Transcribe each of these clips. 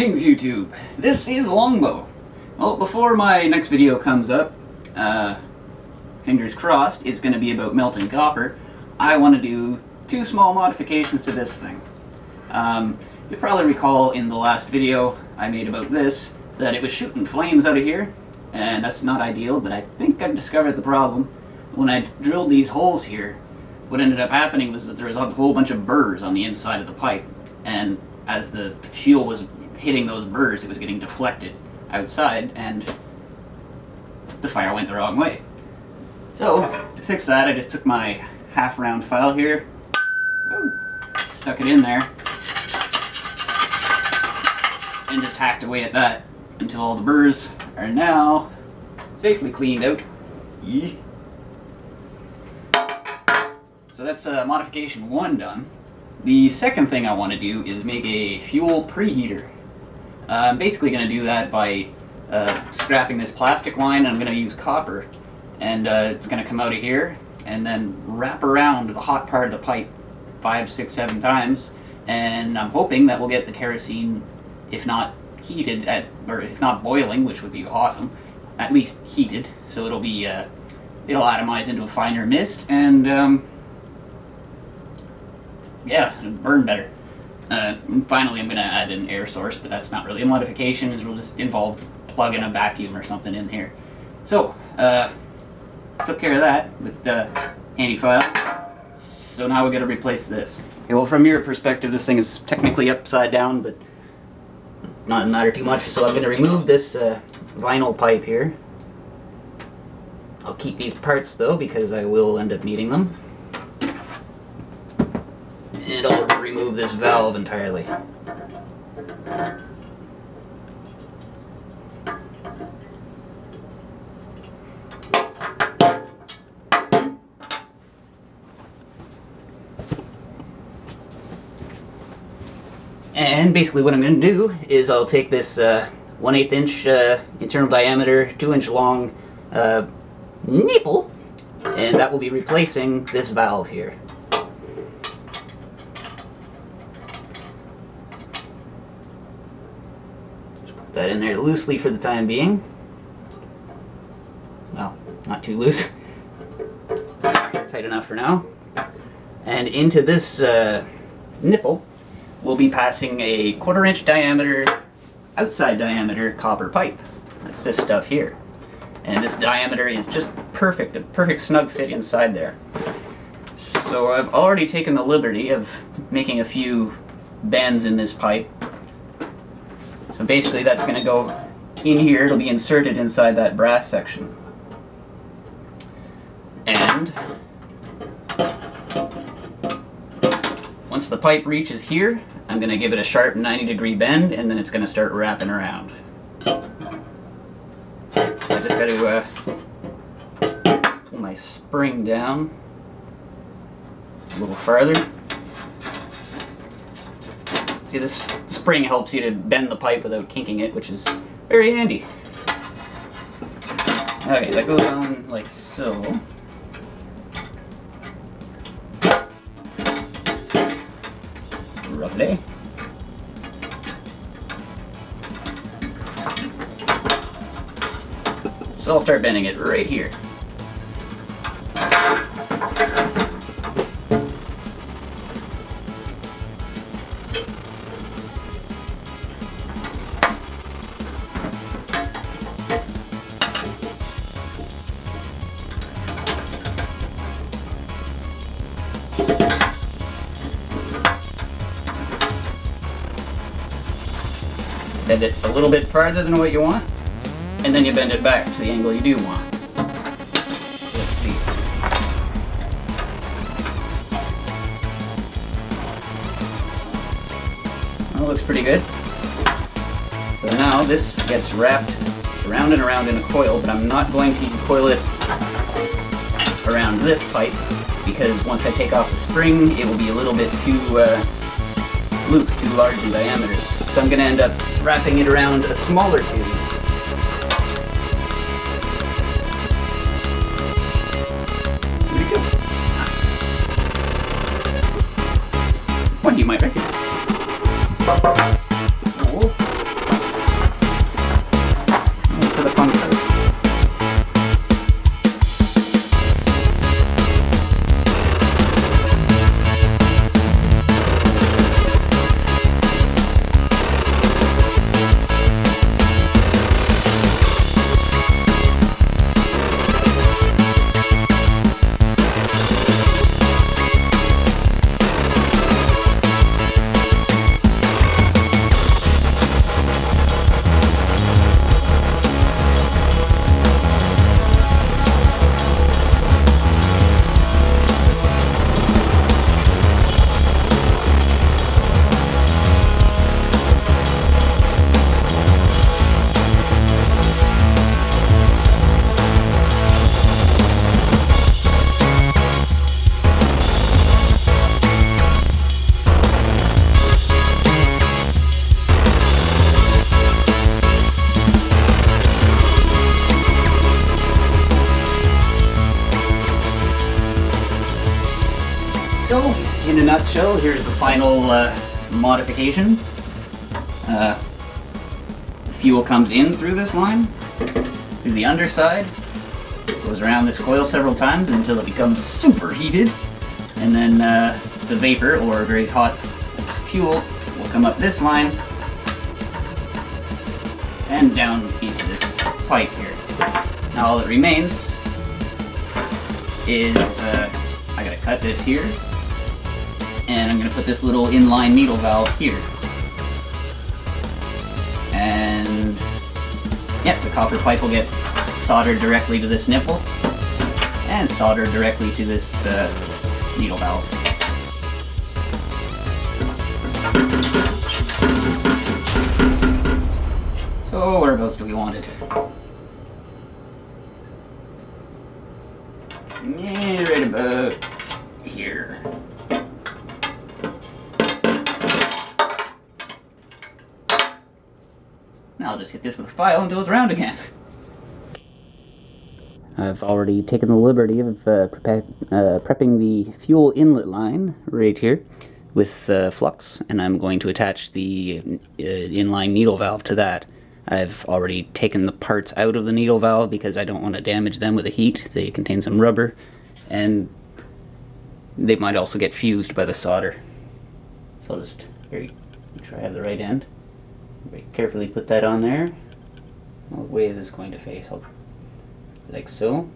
Greetings YouTube, this is Longbow. Well, before my next video comes up, fingers crossed, it's going to be about melting copper. I want to do two small modifications to this thing. You'll probably recall in the last video I made about this, that it was shooting flames out of here, and that's not ideal, but I think I've discovered the problem. When I drilled these holes here, what ended up happening was that there was a whole bunch of burrs on the inside of the pipe, and as the fuel was hitting those burrs, it was getting deflected outside, and the fire went the wrong way. So, to fix that, I just took my half-round file here, stuck it in there, and just hacked away at that until all the burrs are now safely cleaned out. So that's modification 1 done. The second thing I want to do is make a fuel preheater. I'm basically going to do that by scrapping this plastic line, and I'm going to use copper, and it's going to come out of here and then wrap around the hot part of the pipe 5, 6, 7 times, and I'm hoping that we'll get the kerosene, if not heated, or if not boiling, which would be awesome, at least heated, so it'll be it'll atomize into a finer mist, and yeah, it'll burn better. And finally, I'm going to add an air source, but that's not really a modification. It'll just involve plugging a vacuum or something in here. So, took care of that with the handy file. So now we're going to replace this. Okay, well, from your perspective, this thing is technically upside down, but not matter too much. So I'm going to remove this vinyl pipe here. I'll keep these parts though, because I will end up needing them. And I'll remove this valve entirely. And basically what I'm going to do is I'll take this 1/8 inch internal diameter, 2 inch long nipple, and that will be replacing this valve here. That in there loosely for the time being. Well, not too loose. Tight enough for now. And into this nipple, we'll be passing a 1/4 inch diameter, outside diameter copper pipe. That's this stuff here. And this diameter is just perfect, a perfect snug fit inside there. So I've already taken the liberty of making a few bends in this pipe. So basically that's going to go in here, it'll be inserted inside that brass section. And once the pipe reaches here, I'm going to give it a sharp 90-degree bend, and then it's going to start wrapping around. I just got to pull my spring down a little farther. See, this spring helps you to bend the pipe without kinking it, which is very handy. Okay, that goes on like so. Lovely. So I'll start bending it right here. Bend it a little bit farther than what you want, and then you bend it back to the angle you do want. Let's see. Well, looks pretty good. So now this gets wrapped around and around in a coil, but I'm not going to coil it around this pipe, because once I take off the spring, it will be a little bit too loose, too large in diameter. So I'm going to end up wrapping it around a smaller tube. There we go. One you might recognize. Oh. in a nutshell, here's the final modification. Fuel comes in through this line, through the underside, goes around this coil several times until it becomes super heated, and then the vapor, or very hot fuel, will come up this line and down into this pipe here. Now all that remains is, I gotta cut this here, and I'm gonna put this little inline needle valve here. And yeah, the copper pipe will get soldered directly to this nipple and soldered directly to this needle valve. So whereabouts do we want it? Yeah, right about here. Now I'll just hit this with a file until it's round again. I've already taken the liberty of prepping the fuel inlet line right here with flux, and I'm going to attach the inline needle valve to that. I've already taken the parts out of the needle valve because I don't want to damage them with the heat. They contain some rubber, and they might also get fused by the solder. So I'll just make sure I have the right end. Very carefully put that on there. What way is this going to face? Like so.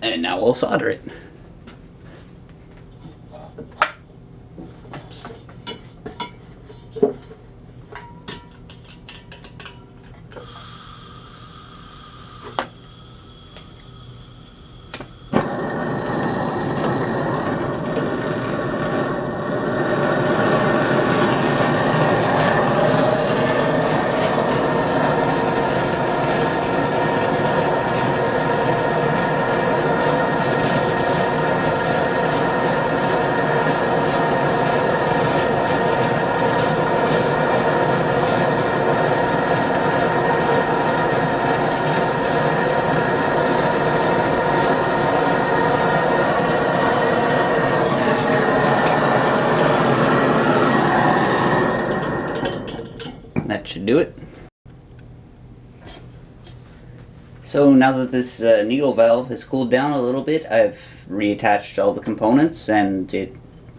And now we'll solder it. That should do it. So now that this needle valve has cooled down a little bit, I've reattached all the components and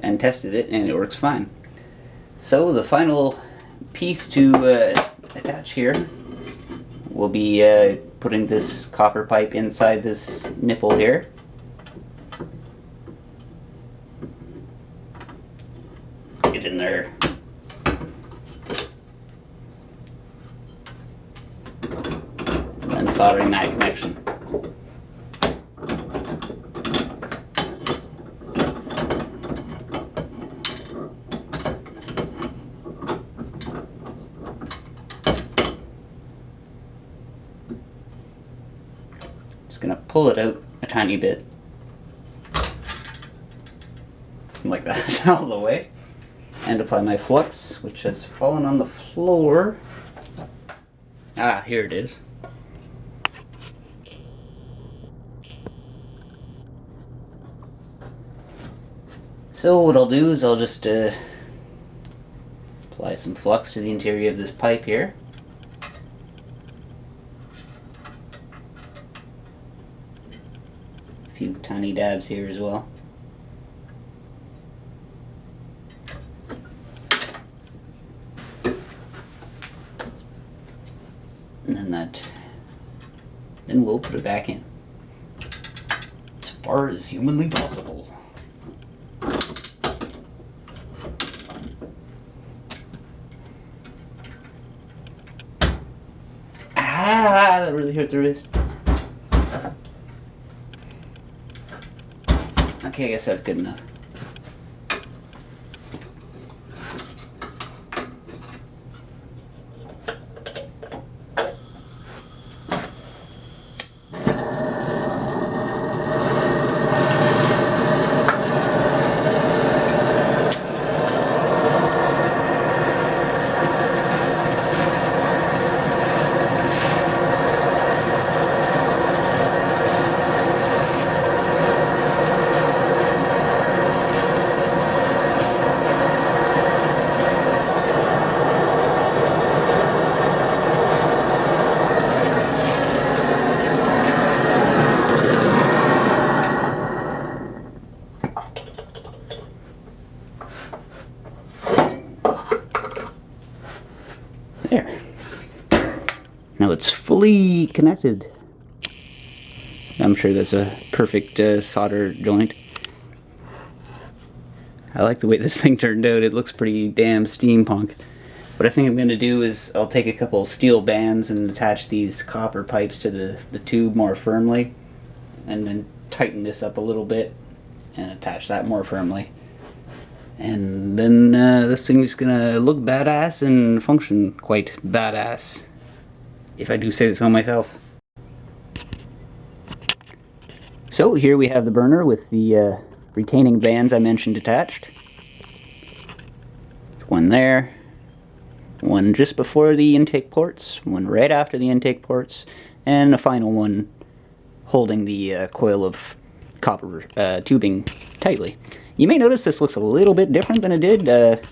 tested it, and it works fine. So the final piece to attach here will be putting this copper pipe inside this nipple here. Get in there. And soldering that connection. Just gonna pull it out a tiny bit. Like that, all the way. And apply my flux, which has fallen on the floor. Ah, here it is. So what I'll do is I'll just apply some flux to the interior of this pipe here. A few tiny dabs here as well. And then we'll put it back in. As far as humanly possible. Ah, that really hurt the wrist. Okay, I guess that's good enough. Now it's fully connected. I'm sure that's a perfect solder joint. I like the way this thing turned out. It looks pretty damn steampunk. What I think I'm going to do is I'll take a couple steel bands and attach these copper pipes to the tube more firmly, and then tighten this up a little bit and attach that more firmly. And then this thing's going to look badass and function quite badass, if I do say so myself. So here we have the burner with the retaining bands I mentioned attached. One there, one just before the intake ports, one right after the intake ports, and a final one holding the coil of copper tubing tightly. You may notice this looks a little bit different than it did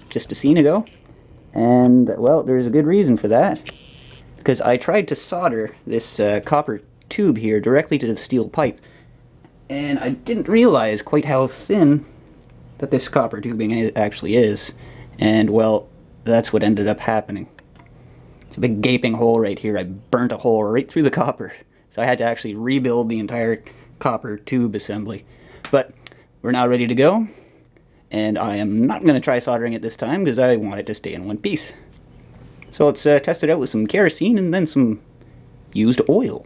just a scene ago, and well, there's a good reason for that, because I tried to solder this copper tube here directly to the steel pipe, and I didn't realize quite how thin that this copper tubing actually is, and well, that's what ended up happening. It's a big gaping hole right here. I burnt a hole right through the copper, so I had to actually rebuild the entire copper tube assembly. But we're now ready to go, and I am not going to try soldering it this time because I want it to stay in one piece. So let's test it out with some kerosene and then some used oil.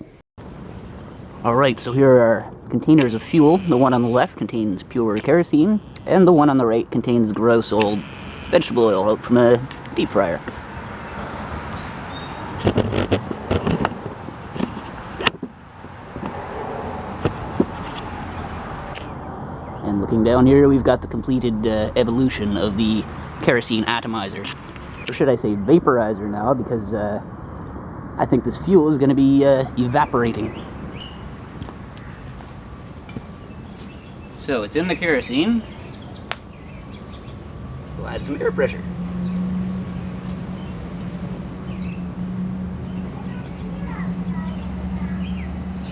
Alright, so here are containers of fuel. The one on the left contains pure kerosene, and the one on the right contains gross old vegetable oil out from a deep fryer. And looking down here, we've got the completed evolution of the kerosene atomizer. Or should I say vaporizer now, because I think this fuel is going to be evaporating. So it's in the kerosene. We'll add some air pressure.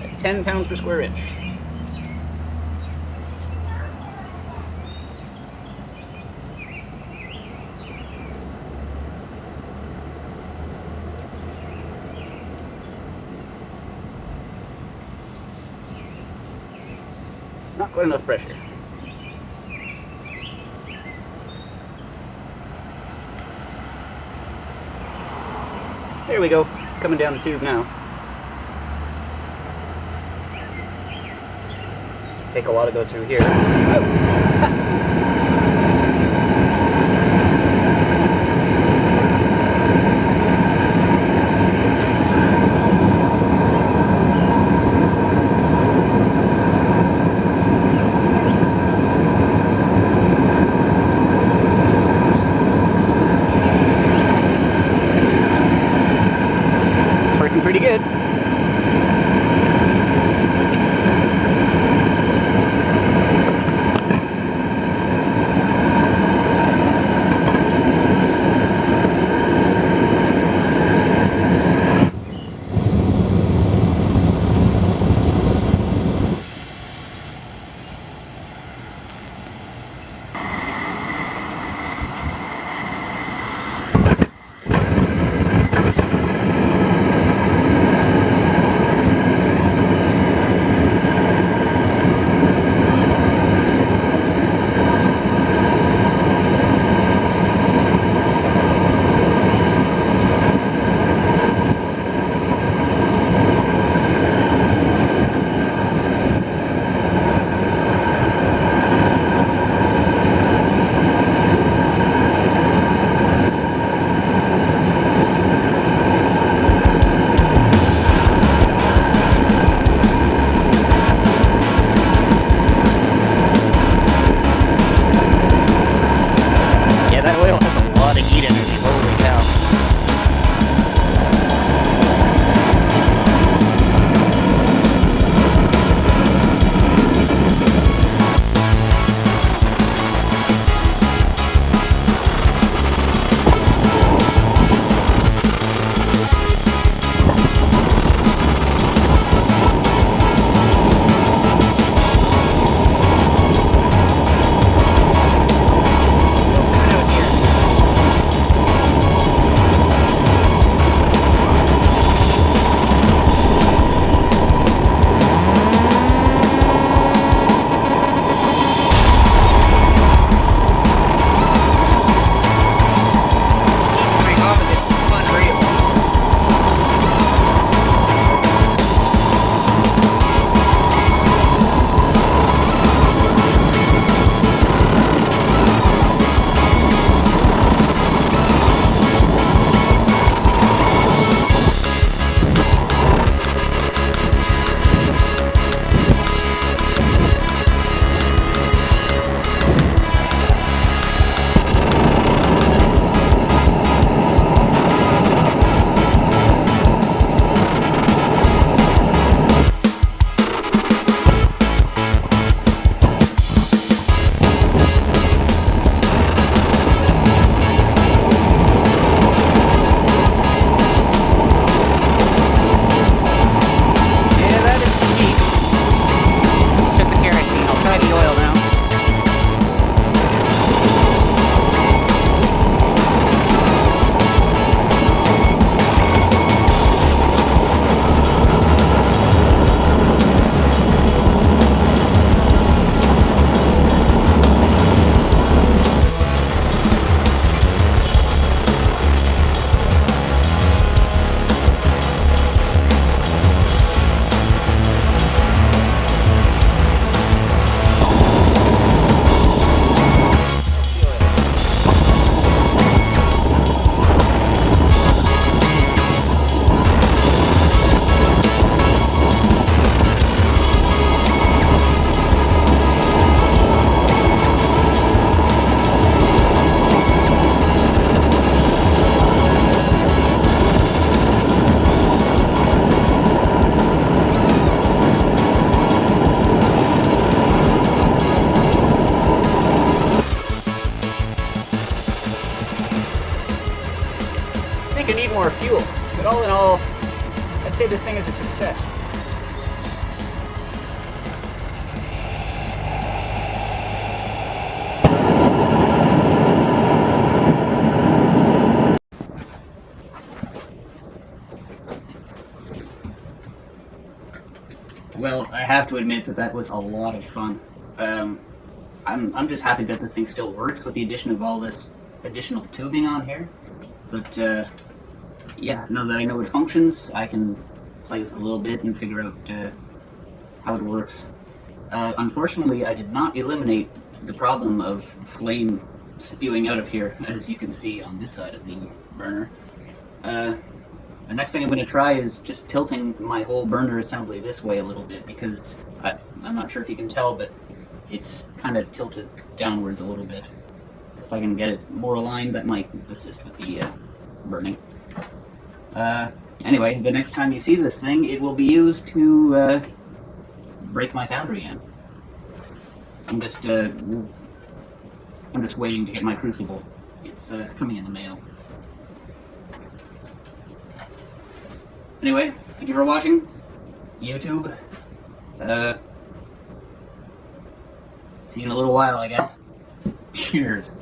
At 10 pounds per square inch. Not quite enough pressure. There we go. It's coming down the tube now. Take a while to go through here. Oh. Pretty good. say this thing is a success. Well, I have to admit that that was a lot of fun. I'm just happy that this thing still works with the addition of all this additional tubing on here. But yeah, now that I know it functions, I can play with it a little bit and figure out how it works. Unfortunately, I did not eliminate the problem of flame spewing out of here, as you can see on this side of the burner. The next thing I'm going to try is just tilting my whole burner assembly this way a little bit, because I'm not sure if you can tell, but it's kind of tilted downwards a little bit. If I can get it more aligned, that might assist with the burning. Anyway, the next time you see this thing, it will be used to break my foundry in. I'm just waiting to get my crucible. It's coming in the mail. Anyway, thank you for watching, YouTube. See you in a little while, I guess. Cheers.